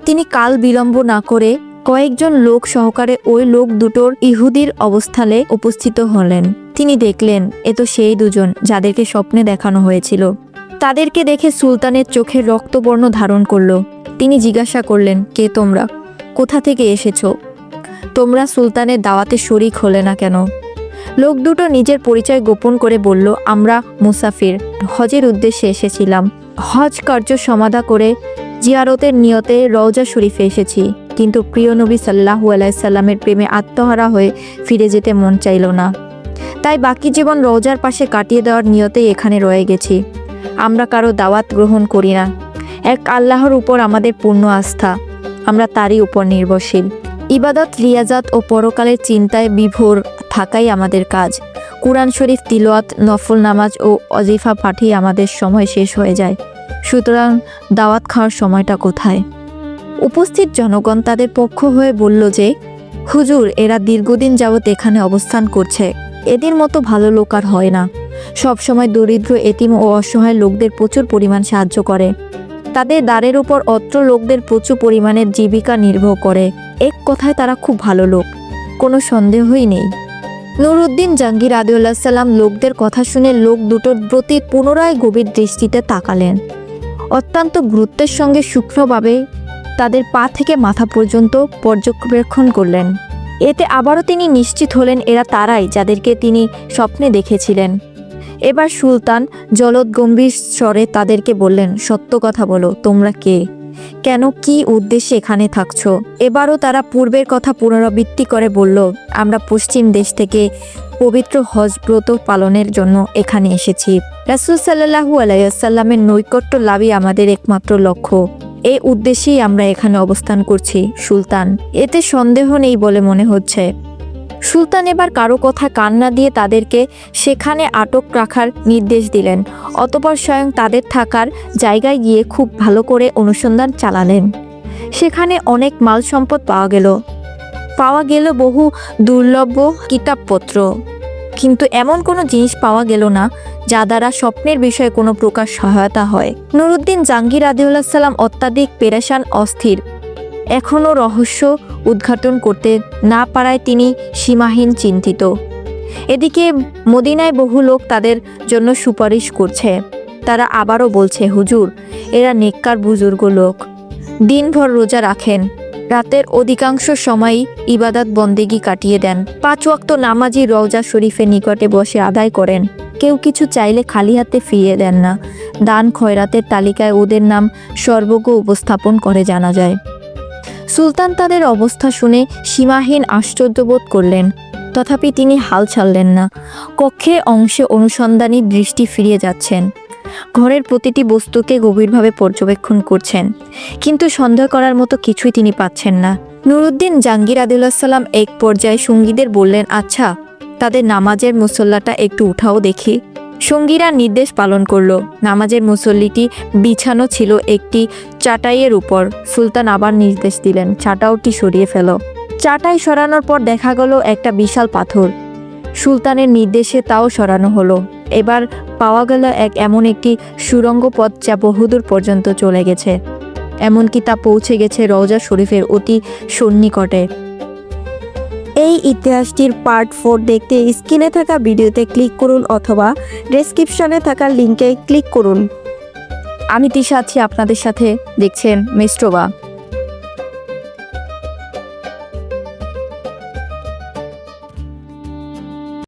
তিনি কাল বিলম্ব না করে কয়েকজন লোক সহকারে ওই লোক দুটোর ইহুদির অবস্থানে উপস্থিত হলেন। তিনি দেখলেন এ তো সেই দুজন যাদেরকে স্বপ্নে দেখানো হয়েছিল। তাদেরকে দেখে সুলতানের চোখে রক্তবর্ণ ধারণ করলো। তিনি জিজ্ঞাসা করলেন, কে তোমরা? কোথা থেকে এসেছো? তোমরা সুলতানের দাওয়াতে শরিক হলে না কেন? লোক দুটো নিজের পরিচয় গোপন করে বলল, আমরা মুসাফির, হজের উদ্দেশ্যে এসেছিলাম। হজ কার্য সমাধা করে জিয়ারতের নিয়তে রওজা শরীফে এসেছি, কিন্তু প্রিয় নবী সাল্লাল্লাহু আলাইহি সাল্লামের প্রেমে আত্মহারা হয়ে ফিরে যেতে মন চাইল না। তাই বাকি জীবন রওজার পাশে কাটিয়ে দেওয়ার নিয়তেই এখানে রয়ে গেছি। আমরা কারো দাওয়াত গ্রহণ করি না। এক আল্লাহর উপর আমাদের পূর্ণ আস্থা, আমরা তারই উপর নির্ভরশীল। ইবাদত, রিয়াজাত ও পরকালের চিন্তায় বিভোর থাকাই আমাদের কাজ। কুরআন শরীফ তিলাওয়াত, নফল নামাজ ও ওয়াজিফা পাঠেই আমাদের সময় শেষ হয়ে যায়। সুতরাং দাওয়াত খাওয়ার সময়টা কোথায়? উপস্থিত জনগণ তাদের পক্ষ হয়ে বলল যে, হুজুর, এরা দীর্ঘদিন যাবৎ এখানে অবস্থান করছে। এদের মতো ভালো লোক আর হয় না। সবসময় দরিদ্র, এতিম ও অসহায় লোকদের প্রচুর পরিমাণ সাহায্য করে। তাদের দ্বারের উপর অত্র লোকদের প্রচুর পরিমাণের জীবিকা নির্ভর করে। এক কথায় তারা খুব ভালো লোক, কোনো সন্দেহই নেই। নুরউদ্দিন জাহাঙ্গীর রাদিয়াল্লাহু সাল্লাম লোকদের কথা শুনে লোক দুটোর প্রতি পুনরায় গভীর দৃষ্টিতে তাকালেন। অত্যন্ত গুরুত্বের সঙ্গে সূক্ষ্মভাবে তাদের পা থেকে মাথা পর্যন্ত পর্যবেক্ষণ করলেন। এতে আবারও তিনি নিশ্চিত হলেন এরা তারাই যাদেরকে তিনি স্বপ্নে দেখেছিলেন। এবার সুলতান জলদ গম্ভীর স্বরে তাদেরকে বললেন, সত্য কথা বলো, তোমরা কে? কেন, কি উদ্দেশ্যে এখানে থাকছো? এবারও তারা পূর্বের কথা পুনরাবৃত্তি করে বলল, আমরা পশ্চিম দেশ থেকে পবিত্র হজ ব্রত পালনের জন্য এখানে এসেছি। রাসূল সাল্লাল্লাহু আলাইহি ওয়াসাল্লামের নৈকট্য লাভই আমাদের একমাত্র লক্ষ্য। এই উদ্দেশ্যেই আমরা এখানে অবস্থান করছি সুলতান, এতে সন্দেহ নেই বলে মনে হচ্ছে। সুলতান এবার কারো কথা কান না দিয়ে তাদেরকে সেখানে আটক রাখার নির্দেশ দিলেন। অতঃপর স্বয়ং তাদের থাকার জায়গায় গিয়ে খুব ভালো করে অনুসন্ধান চালালেন। সেখানে অনেক মাল সম্পদ পাওয়া গেল বহু দুর্লভ কিতাবপত্র, কিন্তু এমন কোনো জিনিস পাওয়া গেল না যা দ্বারা স্বপ্নের বিষয়ে কোনো প্রকার সহায়তা হয়। নুরউদ্দিন জাহাঙ্গীর রাদিয়াল্লাহু সাল্লাম অত্যাধিক পেরেশান, অস্থির। এখনও রহস্য উদ্ঘাটন করতে না পারায় তিনি সীমাহীন চিন্তিত। এদিকে মদিনায় বহু লোক তাদের জন্য সুপারিশ করছে। তারা আবারও বলছে, হুজুর, এরা নেককার বুজুর্গ লোক, দিনভর রোজা রাখেন, রাতের অধিকাংশ সময়ই ইবাদত বন্দেগি কাটিয়ে দেন, 5 ওয়াক্ত নামাজি রওজা শরীফের নিকটে বসে আদায় করেন। কেউ কিছু চাইলে খালি হাতে ফিরিয়ে দেন না। দান খয়রাতের তালিকায় ওদের নাম সর্বজ্ঞ উপস্থাপন করে জানা যায়। সুলতান তাদের অবস্থা শুনে সীমাহীন আশ্চর্যবোধ করলেন, তথাপি তিনি হাল ছাড়লেন না। কক্ষে অংশে অনুসন্ধানী দৃষ্টি ফিরিয়ে যাচ্ছেন। ঘরের প্রতিটি বস্তুকে গভীরভাবে পর্যবেক্ষণ করছেন, কিন্তু সন্দেহ করার মতো কিছুই তিনি পাচ্ছেন না। নুরউদ্দিন জাহাঙ্গীর রাদিয়াল্লাহু সাল্লাম এক পর্যায়ে সঙ্গীদের বললেন, আচ্ছা, তাদের নামাজের মুসল্লাটা একটু উঠাও দেখি। সঙ্গীরা নির্দেশ পালন করলো। নামাজের মুসল্লিটি বিছানো ছিল একটি চাটাইয়ের উপর। সুলতান আবার নির্দেশ দিলেন, চাটাইটি সরিয়ে ফেলো। চাটাই সরানোর পর দেখা গেল একটা বিশাল পাথর। সুলতানের নির্দেশে তাও সরানো হলো। এবার পাওয়া গেল এমন একটি সুড়ঙ্গ পথ যা বহুদূর পর্যন্ত চলে গেছে, এমনকি তা পৌঁছে গেছে রওজা শরীফের অতি সন্নিকটে। এই ইতিহাসটির পার্ট 4 দেখতে স্ক্রিনে থাকা ভিডিওতে ক্লিক করুন অথবা ডেসক্রিপশনে থাকা লিঙ্কে ক্লিক করুন। আমি তিশা আছি আপনাদের সাথে, দেখছেন মিস্ট্রোবা।